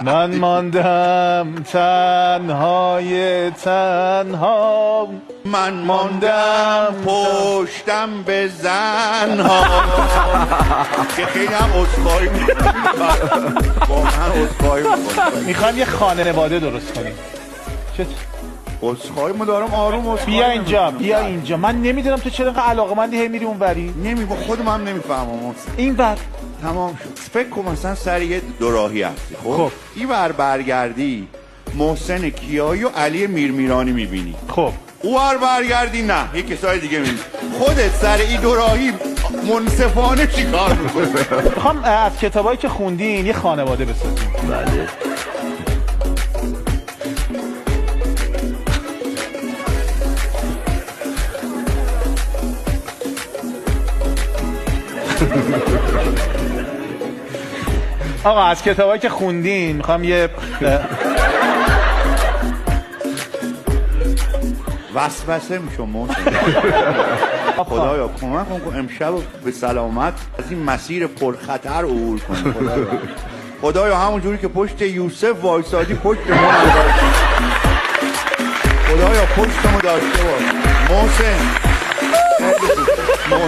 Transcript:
من ماندم تنهای تنها، من ماندم پشتم به زنها. که خیلی هم عذرخواهی میکنم، واقعا عذرخواهی میکنم. میخوایم یه خانواده درست کنیم. عذرخواهی ما دارم آروم عذرخواهی. بیا اینجا، بیا اینجا. من نمیدونم تو چرا اینقدر علاقه‌مندی هی میری اونوری. با خودم هم نمیفهمم. اینور تمام شد. فکر کن مثلا سر یه دوراهی هستی، خب این ور برگردی محسن کیایی و علی میرمیرانی میبینی، خب او ور برگردی نه یه کسای دیگه میبینی. خودت سر این دوراهی منصفانه چی کار میکنی؟ میخوام از کتابایی که خوندین یه خانواده بسازیم. بله. آقا از کتابایی که خوندین میخوام یه وسوسه میشم. خدایا کمک کن امشب به سلامت از این مسیر پرخطر عبور کنی. خدایا همون جوری که پشت یوسف وایسادی پشت ما هم داشتی. خدایا پشتمو داشته باش محسن.